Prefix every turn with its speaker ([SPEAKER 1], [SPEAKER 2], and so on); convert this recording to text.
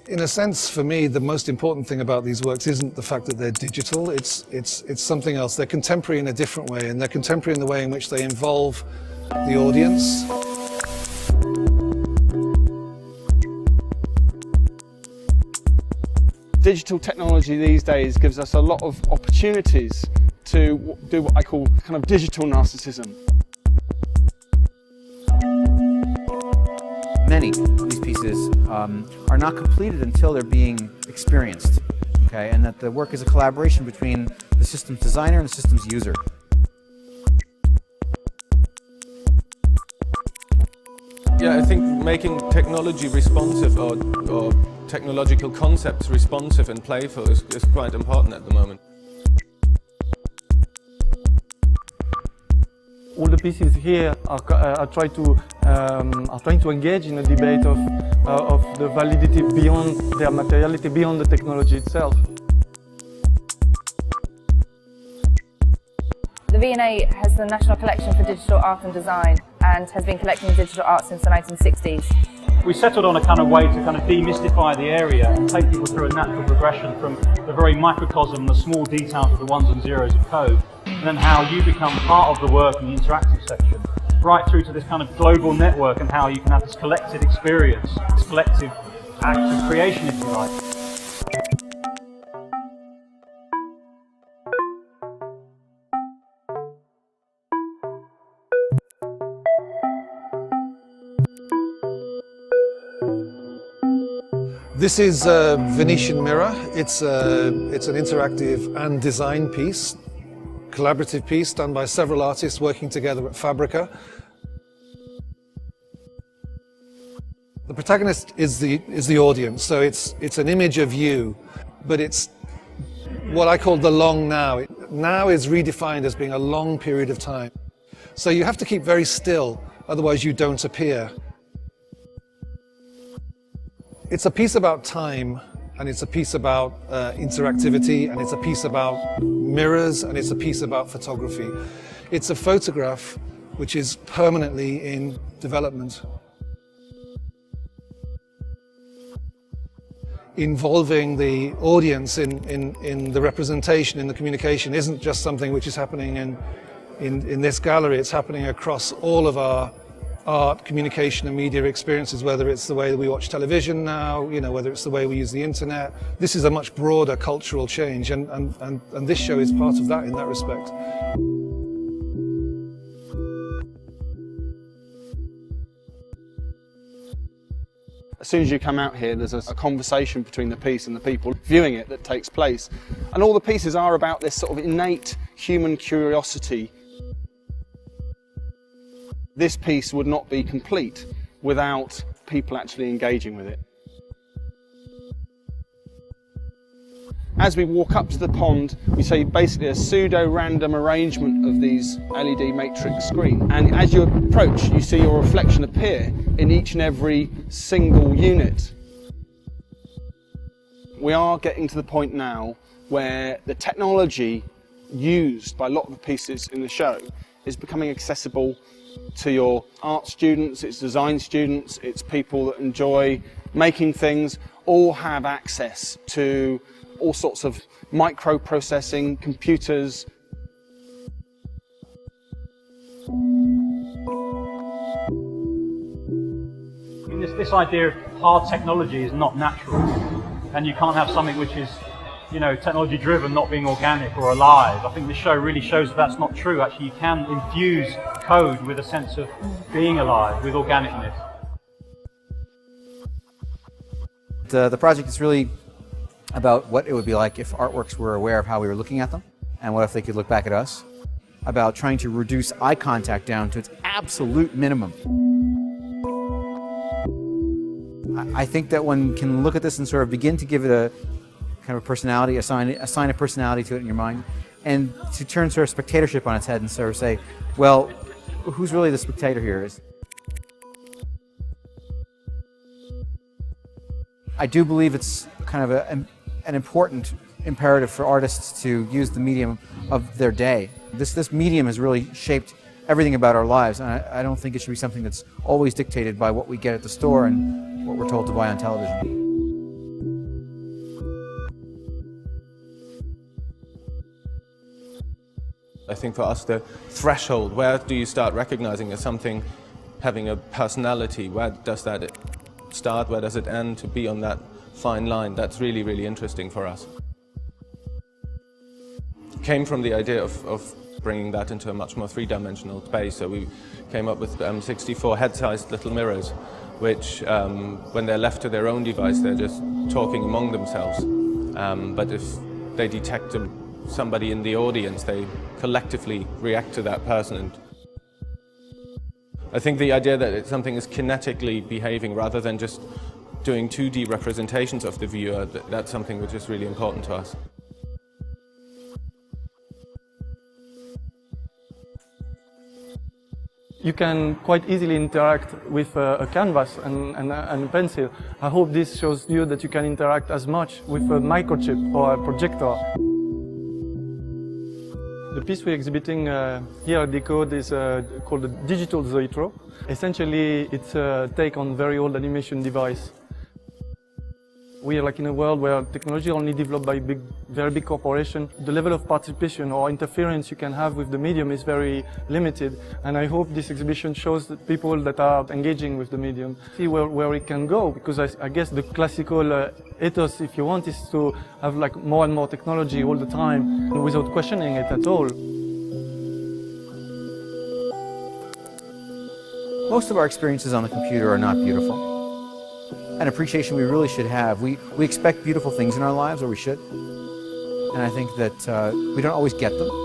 [SPEAKER 1] In a sense, for me, the most important thing about these works isn't the fact that they're digital, it's something else. They're contemporary in a different way, and they're contemporary in the way in which they involve the audience.
[SPEAKER 2] Digital technology these days gives us a lot of opportunities to do what I call kind of digital narcissism.
[SPEAKER 3] Many of these pieces are not completed until they're being experienced, okay? And that the work is a collaboration between the system's designer and the system's user.
[SPEAKER 4] Yeah, I think making technology responsive or technological concepts responsive and playful is quite important at the moment.
[SPEAKER 5] All the pieces here are trying to engage in a debate of the validity beyond their materiality, beyond the technology itself.
[SPEAKER 6] The V&A has the National Collection for Digital Art and Design and has been collecting digital art since the 1960s.
[SPEAKER 7] We settled on a kind of way to kind of demystify the area and take people through a natural progression from the very microcosm, the small details of the ones and zeros of code, and then how you become part of the work in the interactive section, right through to this kind of global network and how you can have this collective experience, this collective act of creation, if you like.
[SPEAKER 1] This is a Venetian mirror. It's an interactive and design piece, collaborative piece done by several artists working together at Fabrica. The protagonist is the audience, so it's an image of you, but it's what I call the long now. Now is redefined as being a long period of time. So you have to keep very still, otherwise you don't appear. It's a piece about time, and it's a piece about interactivity, and it's a piece about mirrors, and it's a piece about photography. It's a photograph which is permanently in development. Involving the audience in the representation, in the communication, isn't just something which is happening in this gallery. It's happening across all of our art, communication and media experiences, whether it's the way that we watch television now, you know, whether it's the way we use the internet. This is a much broader cultural change, and this show is part of that in that respect.
[SPEAKER 2] As soon as you come out here, there's a conversation between the piece and the people viewing it that takes place. And all the pieces are about this sort of innate human curiosity. This piece would not be complete without people actually engaging with it. As we walk up to the pond, we see basically a pseudo-random arrangement of these LED matrix screens. And as you approach, you see your reflection appear in each and every single unit. We are getting to the point now where the technology used by a lot of the pieces in the show is becoming accessible to your art students, it's design students, it's people that enjoy making things, all have access to all sorts of microprocessing, computers.
[SPEAKER 7] This idea of hard technology is not natural, and you can't have something which is, you know, technology driven not being organic or alive. I think this show really shows that that's not true. Actually, you can infuse code with a sense of being alive, with organicness.
[SPEAKER 3] The project is really about what it would be like if artworks were aware of how we were looking at them, and what if they could look back at us, about trying to reduce eye contact down to its absolute minimum. I think that one can look at this and sort of begin to give it a kind of a personality, assign a personality to it in your mind, and to turn sort of spectatorship on its head and sort of say, well, who's really the spectator here? I do believe it's kind of an important imperative for artists to use the medium of their day. This medium has really shaped everything about our lives. And I don't think it should be something that's always dictated by what we get at the store and what we're told to buy on television.
[SPEAKER 4] I think for us the threshold, where do you start recognizing as something having a personality? Where does that start, where does it end? To be on that fine line, that's really, really interesting for us. Came from the idea of bringing that into a much more three-dimensional space, so we came up with 64 head-sized little mirrors, which when they're left to their own device, they're just talking among themselves. But if they detect somebody in the audience, they collectively react to that person. And I think the idea that something is kinetically behaving rather than just doing 2D representations of the viewer, that's something which is really important to us.
[SPEAKER 5] You can quite easily interact with a canvas and a pencil. I hope this shows you that you can interact as much with a microchip or a projector. The piece we're exhibiting here at Decode is called the Digital Zoetro. Essentially, it's a take on very old animation device. We are like in a world where technology only developed by very big corporations. The level of participation or interference you can have with the medium is very limited. And I hope this exhibition shows that people that are engaging with the medium see where it can go. Because I guess the classical ethos, if you want, is to have like more and more technology all the time without questioning it at all.
[SPEAKER 3] Most of our experiences on the computer are not beautiful. An appreciation we really should have. We expect beautiful things in our lives, or we should. And I think that we don't always get them.